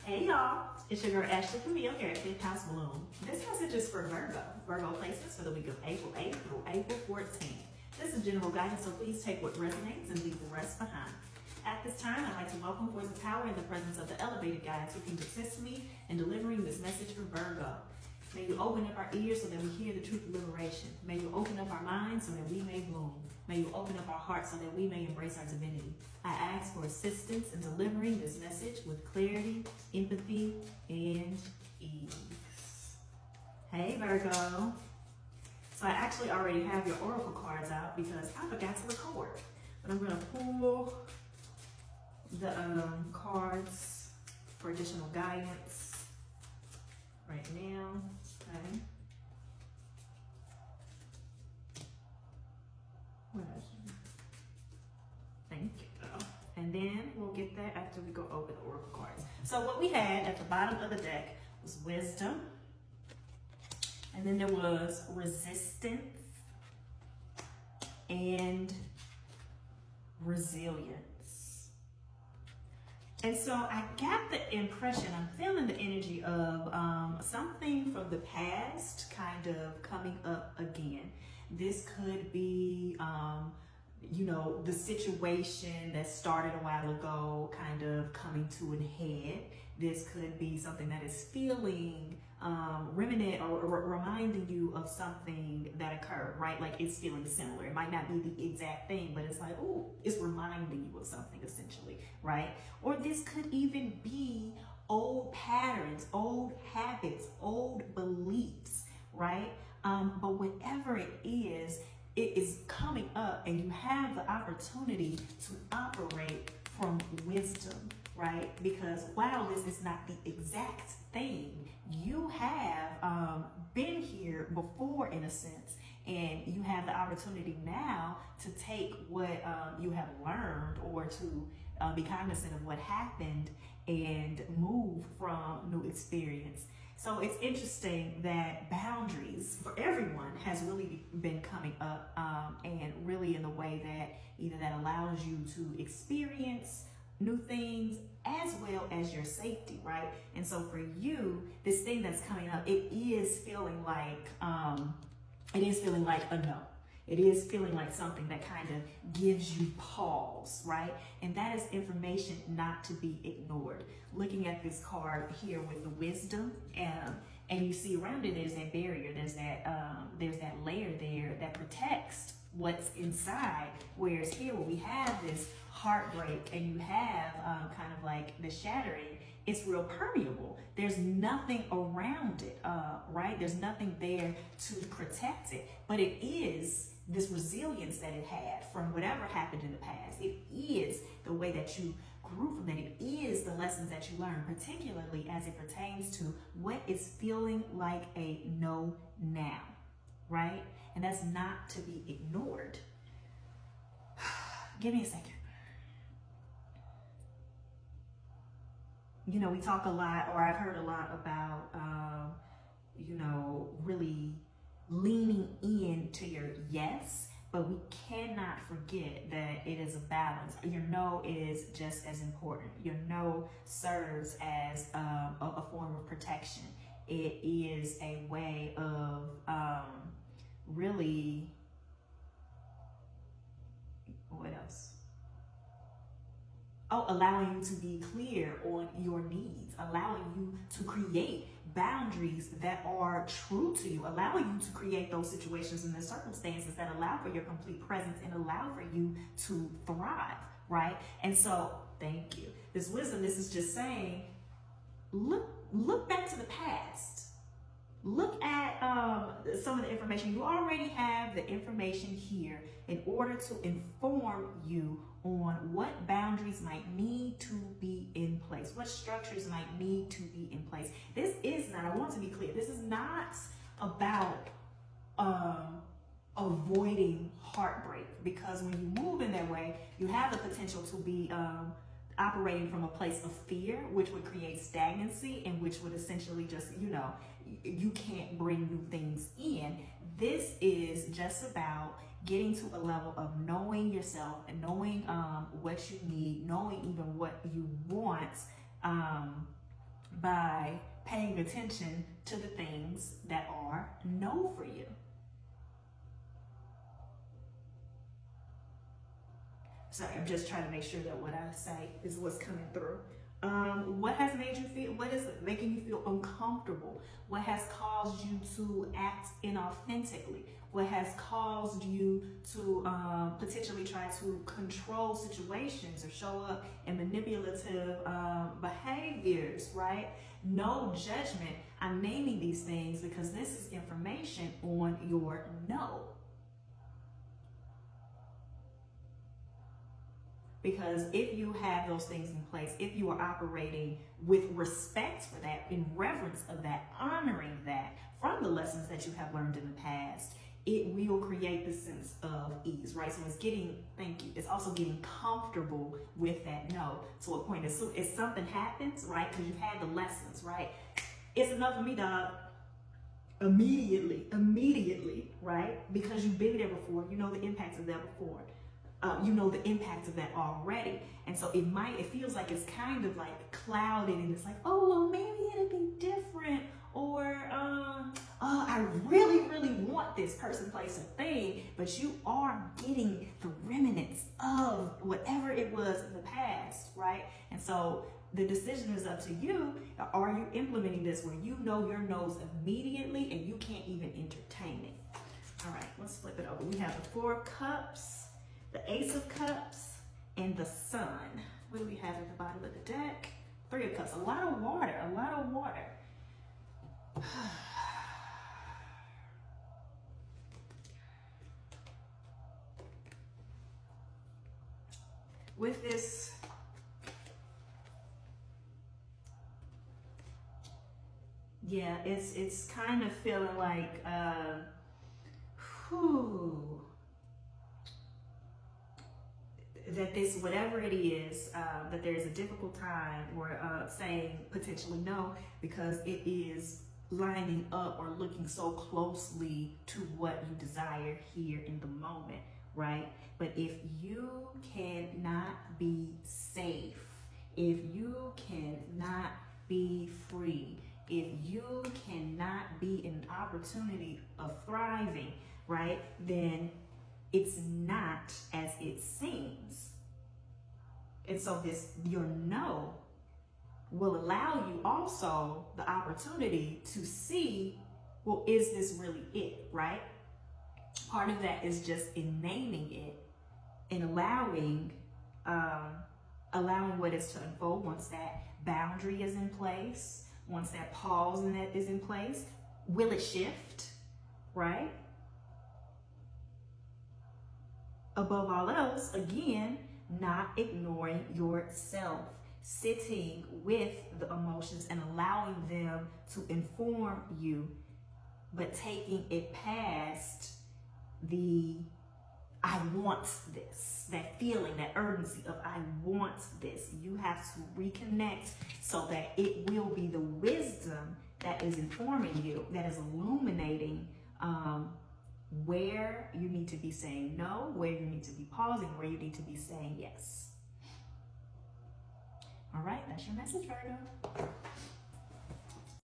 Hey y'all, it's your girl Ashley Camille here at Fifth House Bloom. This message is for Virgo placements for the week of April 8th through April 14th. This is general guidance, so please take what resonates and leave the rest behind. At this time, I'd like to welcome forth the power and the presence of the elevated guides who can assist me in delivering this message for Virgo. May you open up our ears so that we hear the truth of liberation. May you open up our minds so that we may bloom. May you open up our hearts so that we may embrace our divinity. I ask for assistance in delivering this message with clarity, empathy, and ease. Hey Virgo. So I actually already have your oracle cards out because I forgot to record. But I'm going to pull the cards for additional guidance right now. Okay. Thank you. And then we'll get that after we go over the oracle cards. So what we had at the bottom of the deck was wisdom. And then there was resistance and resilience. And so I got the impression, I'm feeling the energy of something from the past kind of coming up again. This could be, the situation that started a while ago kind of coming to an head. This could be something that is feeling remnant or reminding you of something that occurred, right? Like it's feeling similar. It might not be the exact thing, but it's like, oh, it's reminding you of something essentially, right? Or this could even be old patterns, old habits, old beliefs, right? But whatever it is coming up and you have the opportunity to operate from wisdom, right? Because while this is not the exact thing, you have been here before in a sense, and you have the opportunity now to take what you have learned or to be cognizant of what happened and move from new experience. So it's interesting that boundaries for everyone has really been coming up and really in the way that either that allows you to experience new things as well as your safety, right? And so for you, this thing that's coming up, it is feeling like a no. It is feeling like something that kind of gives you pause, right? And that is information not to be ignored. Looking at this card here with the wisdom, and you see around it, there's that barrier, there's that layer there that protects what's inside. Whereas here, when we have this heartbreak and you have kind of like the shattering, it's real permeable. There's nothing around it, right? There's nothing there to protect it, but it is this resilience that it had from whatever happened in the past. It is the way that you grew from that. It is the lessons that you learned, particularly as it pertains to what is feeling like a no now, right? And that's not to be ignored. Give me a second. We talk a lot, or I've heard a lot about, really leaning into your yes, but we cannot forget that it is a balance. Your no is just as important. Your no serves as a form of protection. It is a way of really, what else? Allowing you to be clear on your needs, allowing you to create boundaries that are true to you, allowing you to create those situations and the circumstances that allow for your complete presence and allow for you to thrive, right? And so, thank you. This wisdom, this is just saying, look back to the past. Look at some of the information. You already have the information here in order to inform you on what boundaries might need to be in place, what structures might need to be in place. This is not, I want to be clear, this is not about avoiding heartbreak, because when you move in that way, you have the potential to be operating from a place of fear, which would create stagnancy and which would essentially just, you can't bring new things in. This is just about getting to a level of knowing yourself and knowing what you need, knowing even what you want, by paying attention to the things that are no for you. Sorry, I'm just trying to make sure that what I say is what's coming through. What has made you feel, what is making you feel uncomfortable? What has caused you to act inauthentically? What has caused you to potentially try to control situations or show up in manipulative behaviors, right? No judgment. I'm naming these things because this is information on your no. Because if you have those things in place, if you are operating with respect for that, in reverence of that, honoring that from the lessons that you have learned in the past, it will create this sense of ease, right? So it's getting, thank you, it's also getting comfortable with that no to a point. As soon as something happens, right, because you've had the lessons, right? It's enough for me, dog. Immediately, right? Because you've been there before, you know the impacts of that before. You know the impact of that already. And so it feels like it's kind of like clouded and it's like, oh, well, maybe it'll be different. Or, I really want this person, place, or thing, but you are getting the remnants of whatever it was in the past, right? And so the decision is up to you. Are you implementing this where you know your no's immediately and you can't even entertain it? All right, let's flip it over. We have the Four of Cups, the Ace of Cups, and the Sun. What do we have at the bottom of the deck? Three of Cups. A lot of water. With this, yeah, it's kind of feeling like, that this, whatever it is, that there's a difficult time or saying potentially no, because it is lining up or looking so closely to what you desire here in the moment, right? But if you cannot be safe, if you cannot be free, if you cannot be in an opportunity of thriving, right, then it's not as it seems. And so your no will allow you also the opportunity to see, well, is this really it, right? Part of that is just in naming it and allowing what is to unfold once that boundary is in place, once that pause in that is in place. Will it shift, right? Above all else, again, not ignoring yourself, sitting with the emotions and allowing them to inform you, but taking it past the I want this, that feeling, that urgency of I want this. You have to reconnect so that it will be the wisdom that is informing you, that is illuminating where you need to be saying no, where you need to be pausing, where you need to be saying yes. All right, that's your message, Virgo.